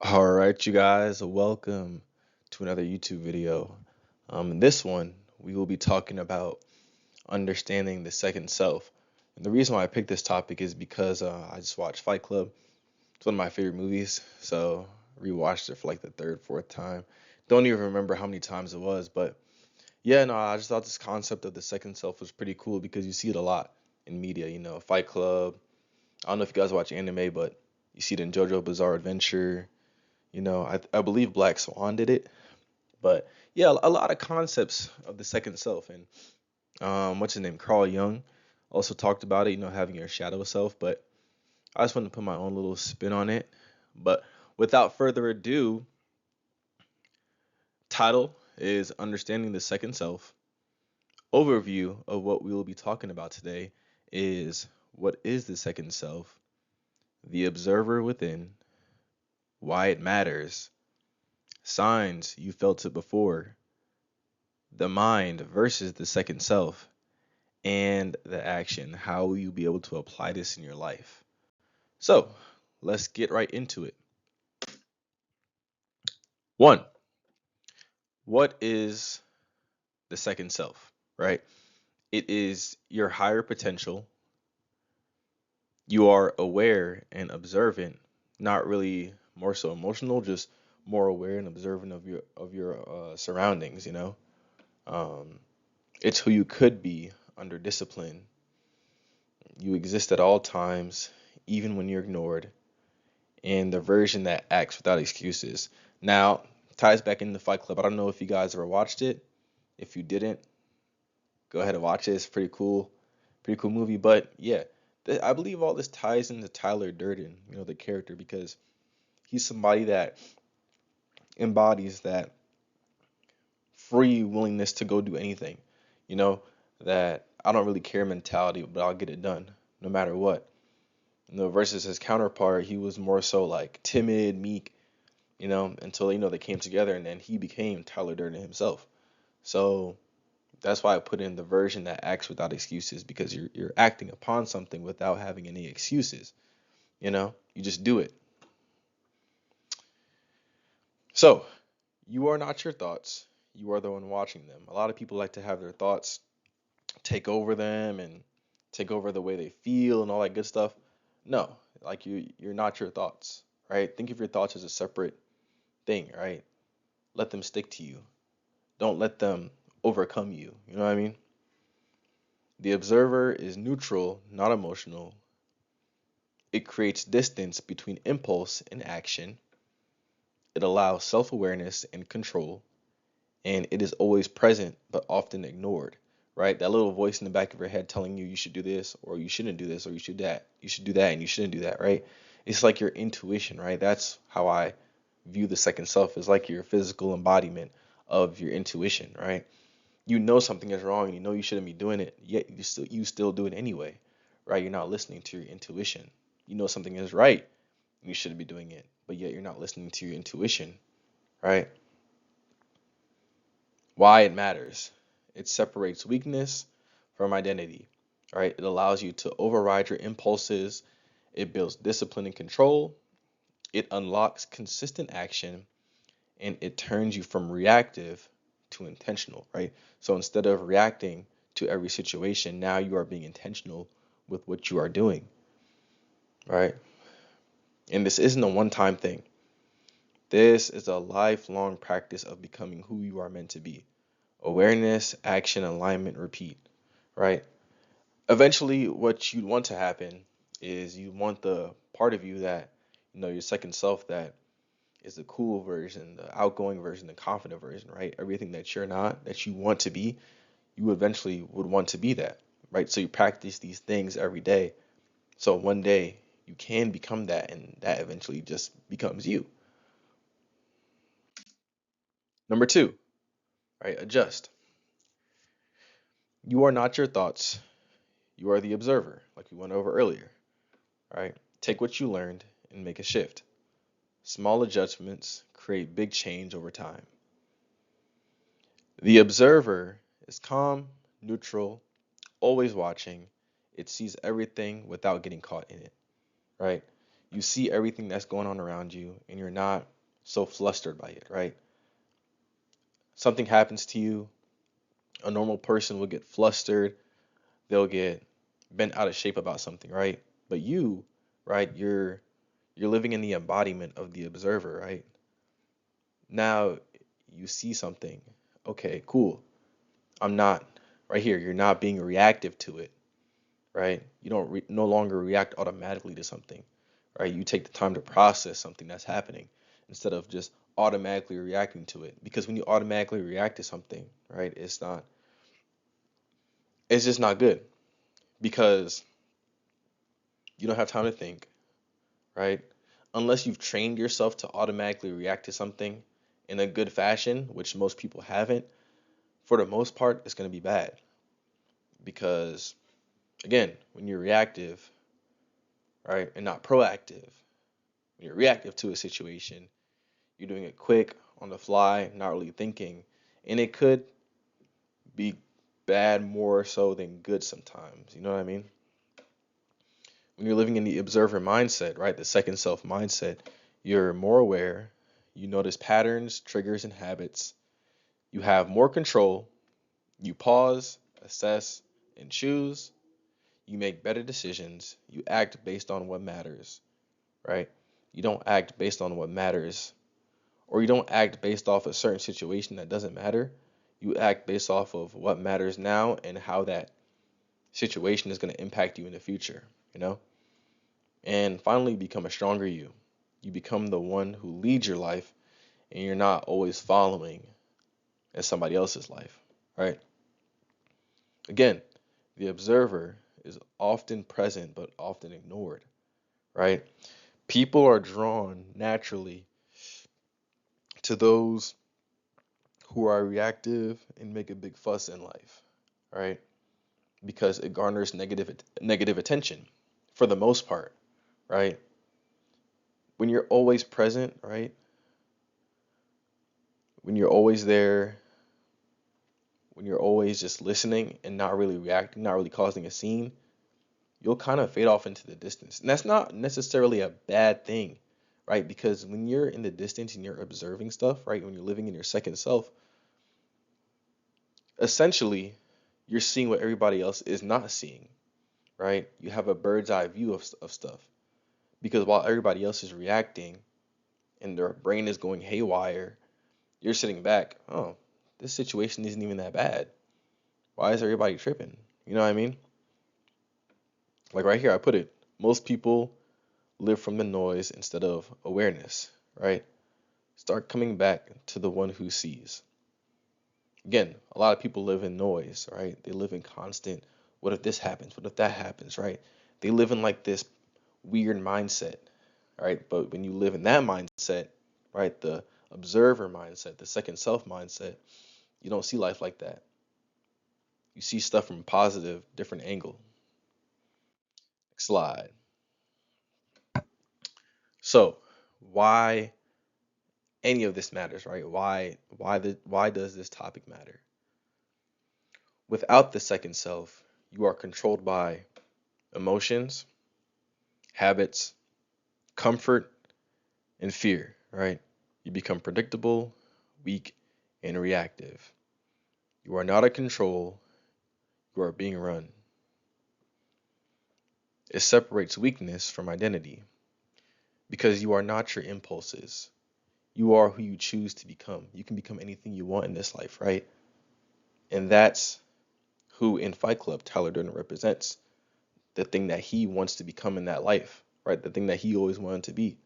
All right, you guys, welcome to another YouTube video. In this one, we will be talking about understanding the second self. And the reason why I picked this topic is because I just watched Fight Club. It's one of my favorite movies, so rewatched it for like the third, fourth time. Don't even remember how many times it was, but yeah, no, I just thought this concept of the second self was pretty cool because you see it a lot in media. Fight Club. I don't know if you guys watch anime, but you see it in JoJo Bizarre Adventure. I believe Black Swan did it, but yeah, a lot of concepts of the second self. And what's his name? Carl Jung also talked about it. Having your shadow self. But I just wanted to put my own little spin on it. But without further ado, title is Understanding the Second Self. Overview of what we will be talking about today is what is the second self, the observer within, why it matters, signs you felt it before, the mind versus the second self, and the action. How will you be able to apply this in your life? So let's get right into it. One, what is the second self, right? It is your higher potential. You are aware and observant, not really more so emotional, just more aware and observant of your surroundings. Um, it's who you could be under discipline. You exist at all times, even when you're ignored, and the version that acts without excuses. Now, ties back into Fight Club. I don't know if you guys ever watched it. If you didn't, go ahead and watch it. It's pretty cool movie. But yeah, I believe all this ties into Tyler Durden, the character, because he's somebody that embodies that free willingness to go do anything. You know, that I don't really care mentality, but I'll get it done no matter what. Versus his counterpart, he was more so like timid, meek, until they came together and then he became Tyler Durden himself. So that's why I put in the version that acts without excuses because you're acting upon something without having any excuses. You just do it. So you are not your thoughts. You are the one watching them. A lot of people like to have their thoughts take over them and take over the way they feel and all that good stuff. No, like you're not your thoughts, right? Think of your thoughts as a separate thing, right? Let them stick to you. Don't let them overcome you. You know what I mean? The observer is neutral, not emotional. It creates distance between impulse and action. It allows self awareness and control. And it is always present but often ignored, right? That little voice in the back of your head telling you should do this or you shouldn't do this or you should that. You should do that and you shouldn't do that, right? It's like your intuition, right? That's how I view the second self, is like your physical embodiment of your intuition, right? You know something is wrong and you know you shouldn't be doing it, yet you still do it anyway, right? You're not listening to your intuition. You know something is right and you shouldn't be doing it, but yet you're not listening to your intuition, right? Why it matters. It separates weakness from identity, right? It allows you to override your impulses. It builds discipline and control. It unlocks consistent action and it turns you from reactive to intentional, right? So instead of reacting to every situation, now you are being intentional with what you are doing, right? And this isn't a one time thing. This is a lifelong practice of becoming who you are meant to be. Awareness, action, alignment, repeat, right? Eventually, what you want to happen is you want the part of you that, your second self, that is the cool version, the outgoing version, the confident version, right? Everything that you're not, that you want to be, you eventually would want to be that, right? So you practice these things every day. So one day you can become that, and that eventually just becomes you. Number two, right? Adjust. You are not your thoughts. You are the observer, like we went over earlier, right? Take what you learned and make a shift. Small adjustments create big change over time. The observer is calm, neutral, always watching. It sees everything without getting caught in it, right? You see everything that's going on around you and you're not so flustered by it, right? Something happens to you, a normal person will get flustered, they'll get bent out of shape about something, right? But you, right, you're living in the embodiment of the observer, right? Now you see something. Okay, cool. I'm not right here. You're not being reactive to it, right? You don't no longer react automatically to something, right? You take the time to process something that's happening instead of just automatically reacting to it. Because when you automatically react to something, right, it's just not good because you don't have time to think, right? Unless you've trained yourself to automatically react to something in a good fashion, which most people haven't, for the most part, it's going to be bad. Because, again, when you're reactive, right, and not proactive, when you're reactive to a situation, you're doing it quick, on the fly, not really thinking. And it could be bad more so than good sometimes. You know what I mean? When you're living in the observer mindset, right, the second self mindset, you're more aware, you notice patterns, triggers, and habits, you have more control, you pause, assess, and choose, you make better decisions, you act based on what matters, right? You don't act based on what matters, or you don't act based off a certain situation that doesn't matter. You act based off of what matters now and how that situation is going to impact you in the future, you know? And finally, become a stronger you. You become the one who leads your life and you're not always following in somebody else's life, right? Again, the observer is often present but often ignored, right? People are drawn naturally to those who are reactive and make a big fuss in life, right? Because it garners negative attention for the most part, right? When you're always present, right? When you're always there, when you're always just listening and not really reacting, not really causing a scene, you'll kind of fade off into the distance. And that's not necessarily a bad thing, right? Because when you're in the distance and you're observing stuff, right? When you're living in your second self, essentially you're seeing what everybody else is not seeing, right? You have a bird's eye view of stuff. Because while everybody else is reacting and their brain is going haywire, you're sitting back, oh, this situation isn't even that bad. Why is everybody tripping? You know what I mean? Like right here, I put it. Most people live from the noise instead of awareness, right? Start coming back to the one who sees. Again, a lot of people live in noise, right? They live in constant, what if this happens? What if that happens, right? They live in like this weird mindset, right? But when you live in that mindset, right, the observer mindset, the second self mindset, you don't see life like that. You see stuff from a positive, different angle. Slide. So, why any of this matters, right? Why does this topic matter? Without the second self, you are controlled by emotions, habits, comfort, and fear, right? You become predictable, weak, and reactive. You are not in control, you are being run. It separates weakness from identity because you are not your impulses. You are who you choose to become. You can become anything you want in this life, right? And that's who in Fight Club Tyler Durden represents. The thing that he wants to become in that life, right? The thing that he always wanted to be.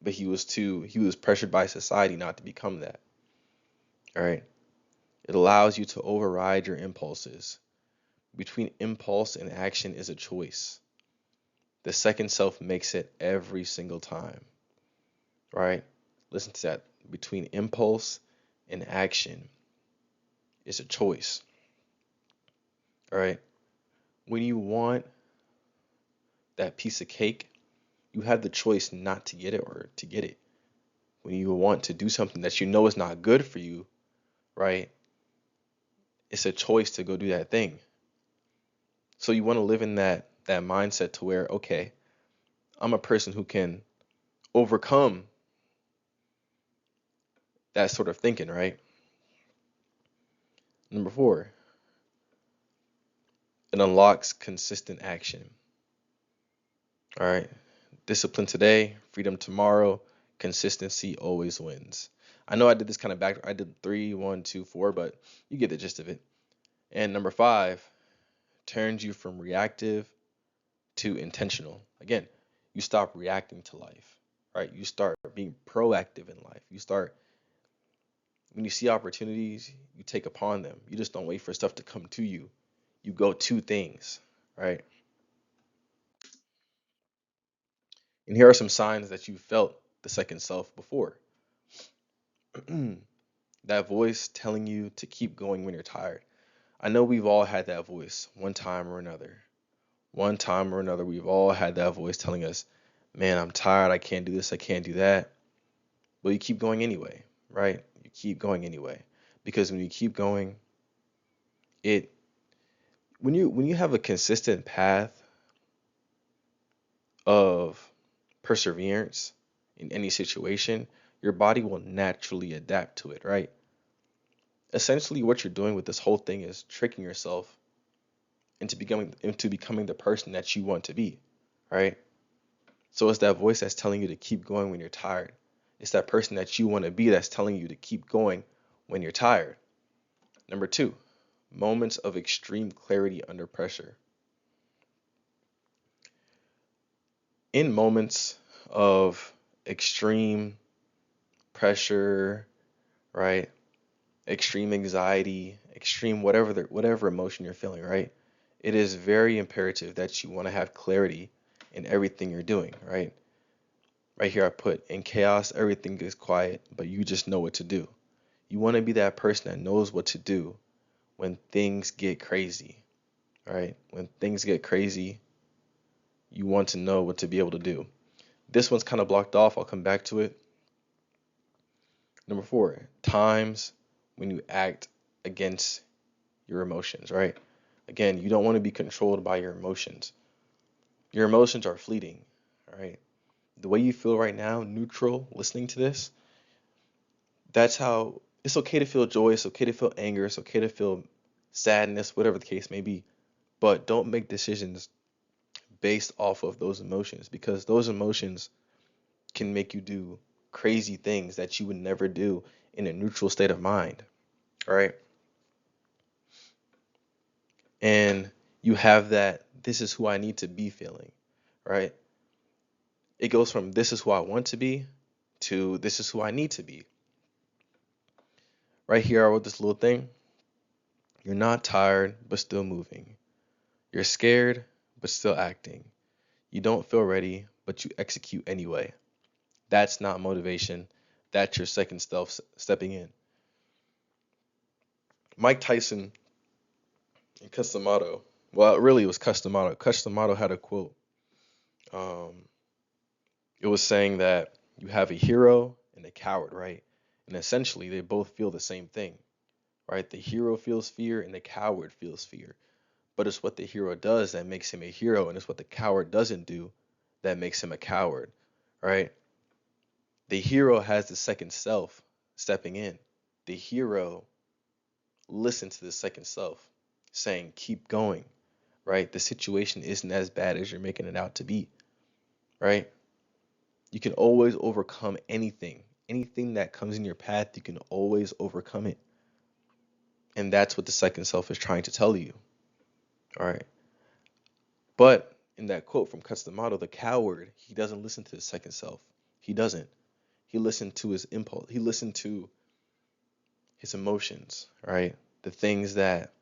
But he was pressured by society not to become that. All right. It allows you to override your impulses. Between impulse and action is a choice. The second self makes it every single time, right? Listen to that. Between impulse and action is a choice, all right? When you want that piece of cake, you have the choice not to get it or to get it. When you want to do something that you know is not good for you, right? It's a choice to go do that thing. So you want to live in that mindset to where, okay, I'm a person who can overcome that sort of thinking, right? Number four, it unlocks consistent action. All right. Discipline today, freedom tomorrow, consistency always wins. I know I did this kind of back. I did three, one, two, four, but you get the gist of it. And number five turns you from reactive to intentional. Again, you stop reacting to life, right? You start being proactive in life. You start, when you see opportunities, you take upon them. You just don't wait for stuff to come to you. You go to things, right? And here are some signs that you felt the second self before. That voice telling you to keep going when you're tired. I know we've all had that voice one time or another. One time or another, we've all had that voice telling us, man, I'm tired. I can't do this. I can't do that. But you keep going anyway, right? You keep going anyway. Because when you keep going, it when you have a consistent path of perseverance in any situation, your body will naturally adapt to it, right? Essentially what you're doing with this whole thing is tricking yourself into becoming the person that you want to be, right? So it's that voice that's telling you to keep going when you're tired. It's that person that you want to be that's telling you to keep going when you're tired. Number two, moments of extreme clarity under pressure. In moments of extreme pressure, right? Extreme anxiety, extreme whatever emotion you're feeling, right? It is very imperative that you want to have clarity in everything you're doing, right? Right here I put in chaos, everything is quiet, but you just know what to do. You want to be that person that knows what to do when things get crazy, right? When things get crazy, you want to know what to be able to do. This one's kind of blocked off. I'll come back to it. Number four, times when you act against your emotions, right? Again, you don't want to be controlled by your emotions. Your emotions are fleeting, right? The way you feel right now, neutral, listening to this, that's how it's okay to feel joy, it's okay to feel anger, it's okay to feel sadness, whatever the case may be. But don't make decisions based off of those emotions because those emotions can make you do crazy things that you would never do in a neutral state of mind, right? And you have that this is who I need to be feeling, right? It goes from this is who I want to be to this is who I need to be. Right here, I wrote this little thing. You're not tired, but still moving. You're scared, but still acting. You don't feel ready, but you execute anyway. That's not motivation. That's your second self stepping in. Mike Tyson and Customato. Well, really, it was Customato. Customato had a quote. Um, it was saying that you have a hero and a coward, right? And essentially, they both feel the same thing, right? The hero feels fear and the coward feels fear. But it's what the hero does that makes him a hero, and it's what the coward doesn't do that makes him a coward, right? The hero has the second self stepping in. The hero listens to the second self saying, keep going, right? The situation isn't as bad as you're making it out to be, right? You can always overcome anything. Anything that comes in your path, you can always overcome it. And that's what the second self is trying to tell you, all right? But in that quote from Cuts the Model, the coward, he doesn't listen to his second self. He doesn't. He listened to his impulse. He listened to his emotions, right? The things that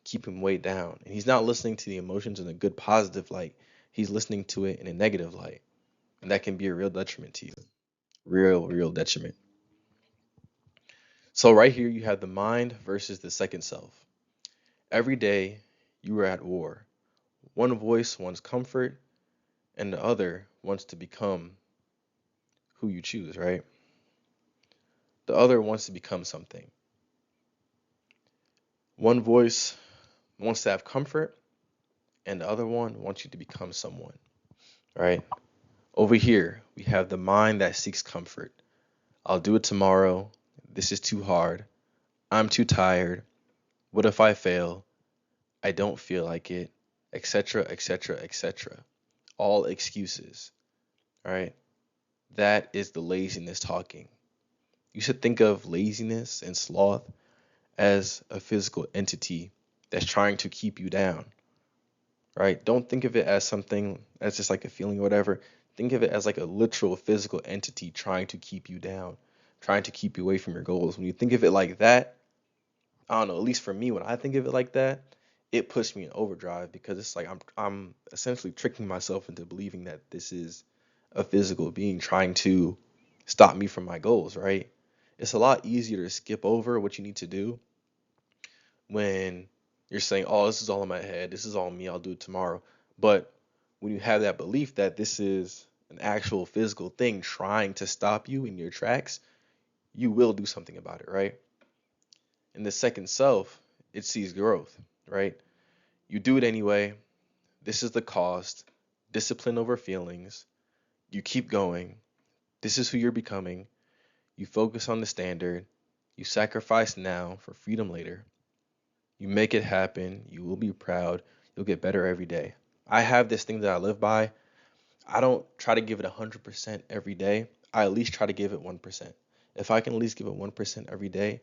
keep him weighed down. And he's not listening to the emotions in a good positive light. He's listening to it in a negative light. And that can be a real detriment to you. Real detriment. So right here you have the mind versus the second self. Every day you are at war. One voice wants comfort and the other wants to become who you choose, right? The other wants to become something. One voice wants to have comfort and the other one wants you to become someone. right? Over here, we have the mind that seeks comfort. I'll do it tomorrow. This is too hard. I'm too tired. What if I fail? I don't feel like it, etc., etc., etc. All excuses, right? That is the laziness talking. You should think of laziness and sloth as a physical entity that's trying to keep you down, right? Don't think of it as something as just like a feeling or whatever. Think of it as like a literal physical entity trying to keep you down, trying to keep you away from your goals. When you think of it like that, I don't know, at least for me, when I think of it like that, it puts me in overdrive because it's like I'm essentially tricking myself into believing that this is a physical being trying to stop me from my goals, right? It's a lot easier to skip over what you need to do when you're saying, "Oh, this is all in my head. This is all me. I'll do it tomorrow." But when you have that belief that this is an actual physical thing trying to stop you in your tracks, you will do something about it, right? In the second self, it sees growth, right? You do it anyway. This is the cost. Discipline over feelings. You keep going. This is who you're becoming. You focus on the standard. You sacrifice now for freedom later. You make it happen. You will be proud. You'll get better every day. I have this thing that I live by. I don't try to give it 100% every day. I at least try to give it 1%. If I can at least give it 1% every day,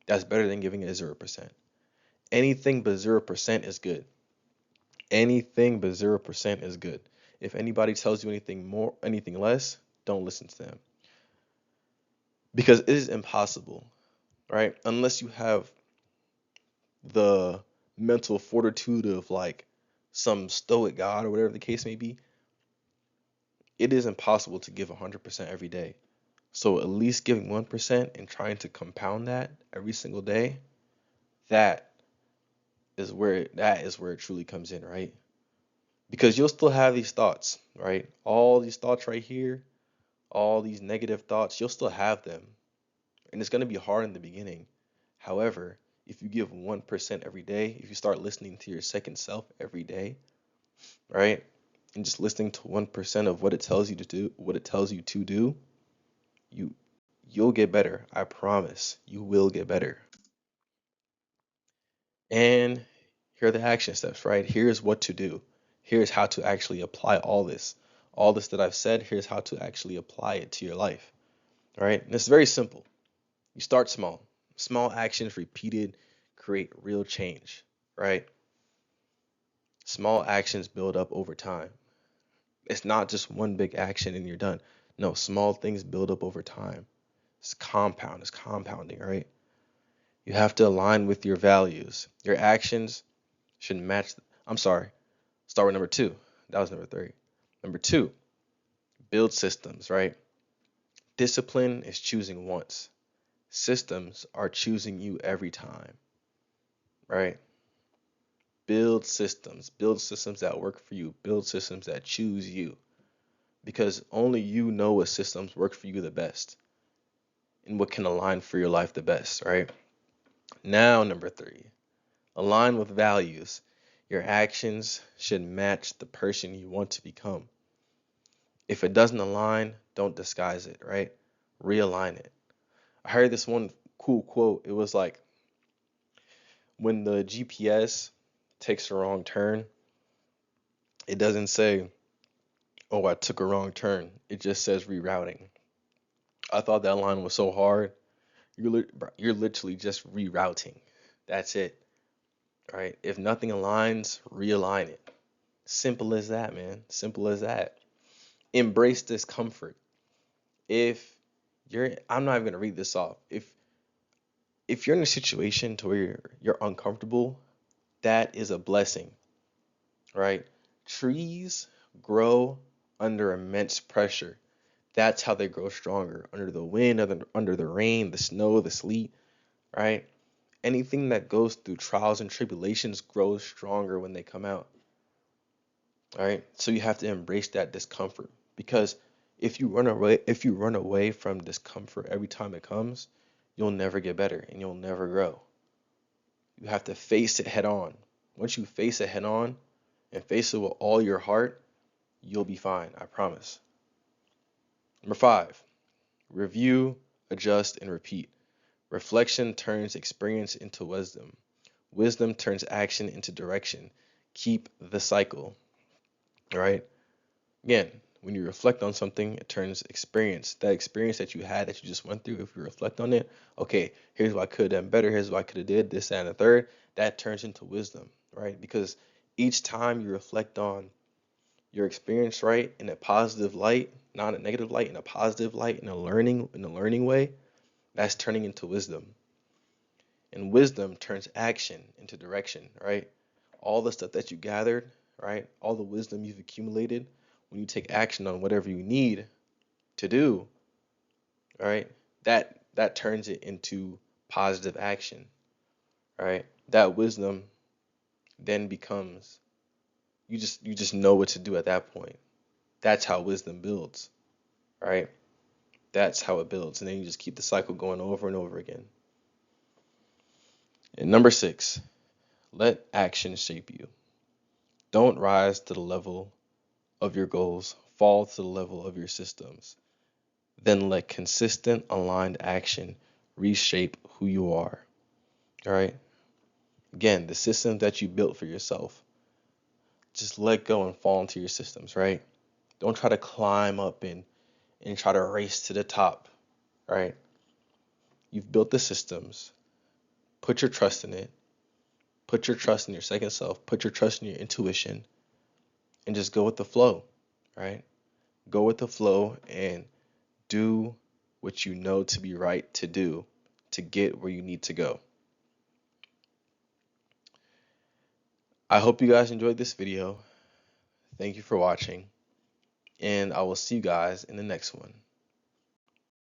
that's better than giving it 0%. Anything but 0% is good. Anything but 0% is good. If anybody tells you anything more, anything less, don't listen to them. Because it is impossible, right? Unless you have the mental fortitude of like some stoic god or whatever the case may be, it is impossible to give 100% every day. So at least giving 1% and trying to compound that every single day, that that is where it truly comes in, right? Because you'll still have these thoughts, right? All these thoughts right here, all these negative thoughts, you'll still have them. And it's going to be hard in the beginning. However, if you give 1% every day, if you start listening to your second self every day, right? And just listening to 1% of what it tells you to do, what it tells you to do, you you'll get better. I promise. You will get better. And here are the action steps, right? Here's what to do. Here's how to actually apply all this. All this that I've said, here's how to actually apply it to your life. All right? And it's very simple. You start small. Small actions repeated create real change, right? Small actions build up over time. It's not just one big action and you're done. No, small things build up over time. It's compounding, right? You have to align with your values. Your actions should match. I'm sorry, start with number two. That was number three. Number two, build systems, right? Discipline is choosing once. Systems are choosing you every time, right? Build systems that work for you, build systems that choose you, because only you know what systems work for you the best and what can align for your life the best, right? Now, number three, align with values. Your actions should match the person you want to become. If it doesn't align, don't disguise it, right? Realign it. I heard this one cool quote. It was like, when the GPS takes a wrong turn, it doesn't say, "Oh, I took a wrong turn." It just says rerouting. I thought that line was so hard. You're literally just rerouting. That's it, right? If nothing aligns, realign it. Simple as that, man. Simple as that. Embrace discomfort. If I'm not even gonna read this off. If you're in a situation to where you're uncomfortable, that is a blessing, right? Trees grow under immense pressure. That's how they grow stronger. Under the wind, under the rain, the snow, the sleet, right? Anything that goes through trials and tribulations grows stronger when they come out. All right. So you have to embrace that discomfort because if you run away from discomfort every time it comes, you'll never get better and you'll never grow. You have to face it head on. Once you face it head on and face it with all your heart, you'll be fine. I promise. Number 5, review, adjust, and repeat. Reflection turns experience into wisdom. Wisdom turns action into direction. Keep the cycle. All right. Again, when you reflect on something, it turns experience. That experience that you had that you just went through, if you reflect on it, okay, here's what I could have done better, here's what I could have did, this, that, and the third, that turns into wisdom, right? Because each time you reflect on your experience, right, in a positive light, not a negative light, in a positive light, in a learning way, that's turning into wisdom. And wisdom turns action into direction, right? All the stuff that you gathered, right? All the wisdom you've accumulated, when you take action on whatever you need to do, right? That turns it into positive action, right? That wisdom then becomes you just know what to do at that point. That's how wisdom builds, right? That's how it builds, and then you just keep the cycle going over and over again. And number 6, let action shape you. Don't rise to the level of your goals, fall to the level of your systems. Then let consistent, aligned action reshape who you are. All right. Again, the system that you built for yourself, just let go and fall into your systems, right? Don't try to climb up and try to race to the top, right? You've built the systems. Put your trust in it. Put your trust in your second self. Put your trust in your intuition and just go with the flow, right? Go with the flow and do what you know to be right to do to get where you need to go. I hope you guys enjoyed this video. Thank you for watching, and I will see you guys in the next one.